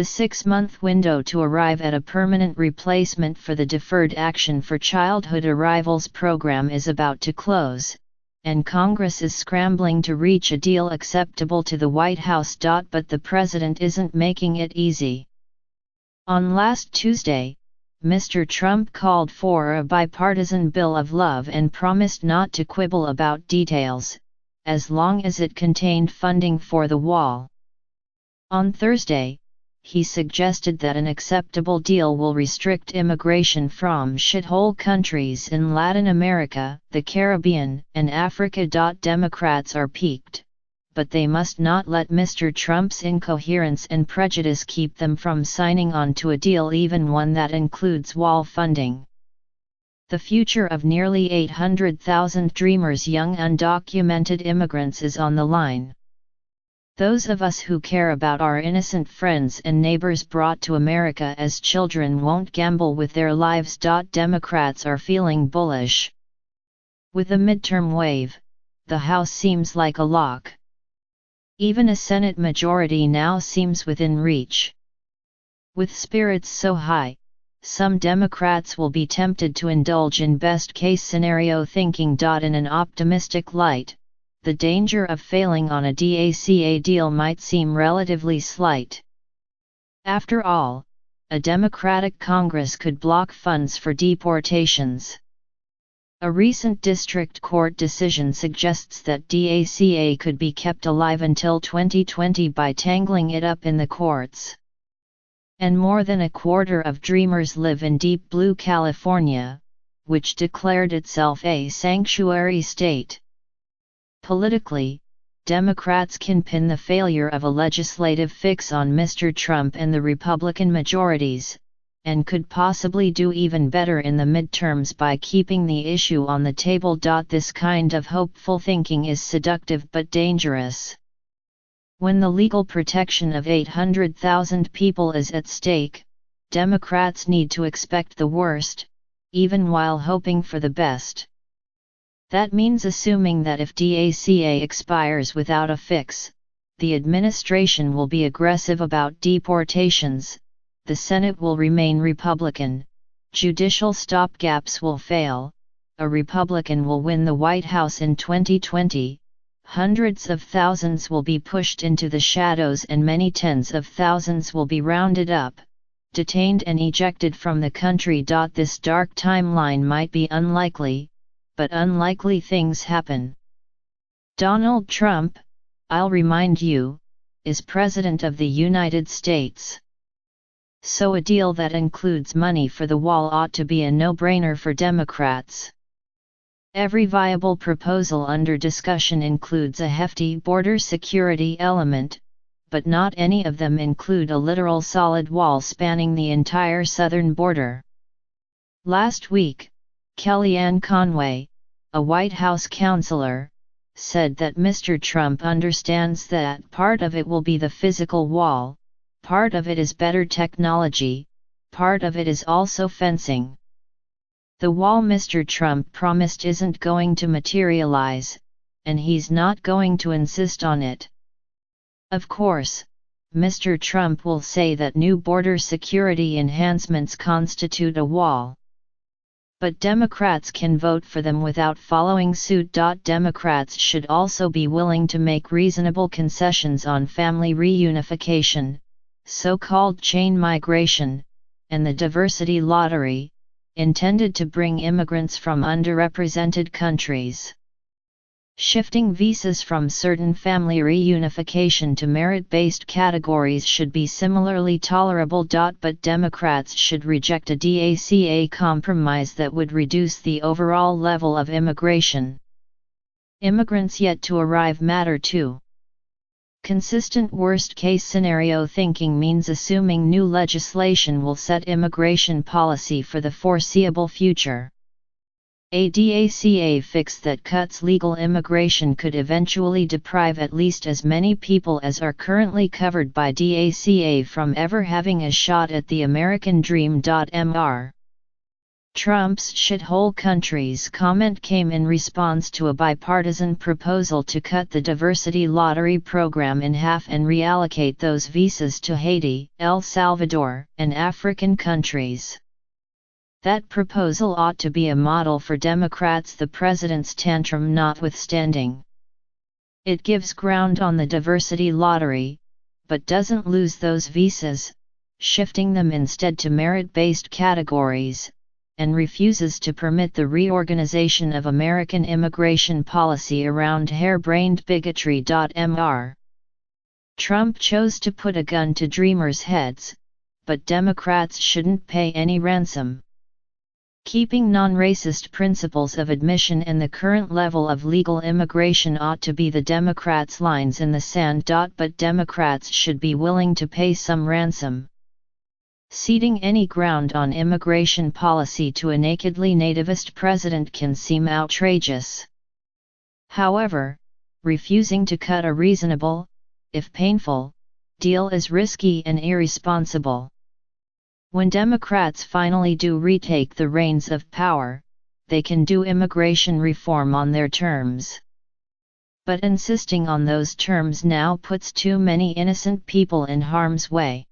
The 6-month window to arrive at a permanent replacement for the Deferred Action for Childhood Arrivals program is about to close, and Congress is scrambling to reach a deal acceptable to the White House. But the president isn't making it easy. On last Tuesday, Mr. Trump called for a bipartisan bill of love and promised not to quibble about details, as long as it contained funding for the wall. On Thursday, he suggested that an acceptable deal will restrict immigration from shithole countries in Latin America, the Caribbean, and Africa. Democrats are piqued, but they must not let Mr. Trump's incoherence and prejudice keep them from signing on to a deal, even one that includes wall funding. The future of nearly 800,000 Dreamers, young undocumented immigrants, is on the line. Those of us who care about our innocent friends and neighbors brought to America as children won't gamble with their lives. Democrats are feeling bullish. With the midterm wave, the House seems like a lock. Even a Senate majority now seems within reach. With spirits so high, some Democrats will be tempted to indulge in best-case scenario thinking. In an optimistic light, the danger of failing on a DACA deal might seem relatively slight. After all, a Democratic Congress could block funds for deportations. A recent district court decision suggests that DACA could be kept alive until 2020 by tangling it up in the courts. And more than a quarter of Dreamers live in deep blue California, which declared itself a sanctuary state. Politically, Democrats can pin the failure of a legislative fix on Mr. Trump and the Republican majorities, and could possibly do even better in the midterms by keeping the issue on the table. This kind of hopeful thinking is seductive but dangerous. When the legal protection of 800,000 people is at stake, Democrats need to expect the worst, even while hoping for the best. That means assuming that if DACA expires without a fix, the administration will be aggressive about deportations, the Senate will remain Republican, judicial stopgaps will fail, a Republican will win the White House in 2020, hundreds of thousands will be pushed into the shadows, and many tens of thousands will be rounded up, detained and ejected from the country. This dark timeline might be unlikely, but unlikely things happen. Donald Trump, I'll remind you, is President of the United States. So a deal that includes money for the wall ought to be a no-brainer for Democrats. Every viable proposal under discussion includes a hefty border security element, but not any of them include a literal solid wall spanning the entire southern border. Last week, Kellyanne Conway, a White House counselor, said that Mr. Trump understands that part of it will be the physical wall, part of it is better technology, part of it is also fencing. The wall Mr. Trump promised isn't going to materialize, and he's not going to insist on it. Of course, Mr. Trump will say that new border security enhancements constitute a wall. But Democrats can vote for them without following suit. Democrats should also be willing to make reasonable concessions on family reunification, so-called chain migration, and the diversity lottery, intended to bring immigrants from underrepresented countries. Shifting visas from certain family reunification to merit-based categories should be similarly tolerable. But Democrats should reject a DACA compromise that would reduce the overall level of immigration. Immigrants yet to arrive matter too. Consistent worst-case scenario thinking means assuming new legislation will set immigration policy for the foreseeable future. A DACA fix that cuts legal immigration could eventually deprive at least as many people as are currently covered by DACA from ever having a shot at the American dream. Mr. Trump's shithole countries comment came in response to a bipartisan proposal to cut the diversity lottery program in half and reallocate those visas to Haiti, El Salvador, and African countries. That proposal ought to be a model for Democrats, the president's tantrum notwithstanding. It gives ground on the diversity lottery, but doesn't lose those visas, shifting them instead to merit-based categories, and refuses to permit the reorganization of American immigration policy around harebrained bigotry. Mr. Trump chose to put a gun to dreamers' heads, but Democrats shouldn't pay any ransom. Keeping non-racist principles of admission and the current level of legal immigration ought to be the Democrats' lines in the sand. But Democrats should be willing to pay some ransom. Ceding any ground on immigration policy to a nakedly nativist president can seem outrageous. However, refusing to cut a reasonable, if painful, deal is risky and irresponsible. When Democrats finally do retake the reins of power, they can do immigration reform on their terms. But insisting on those terms now puts too many innocent people in harm's way.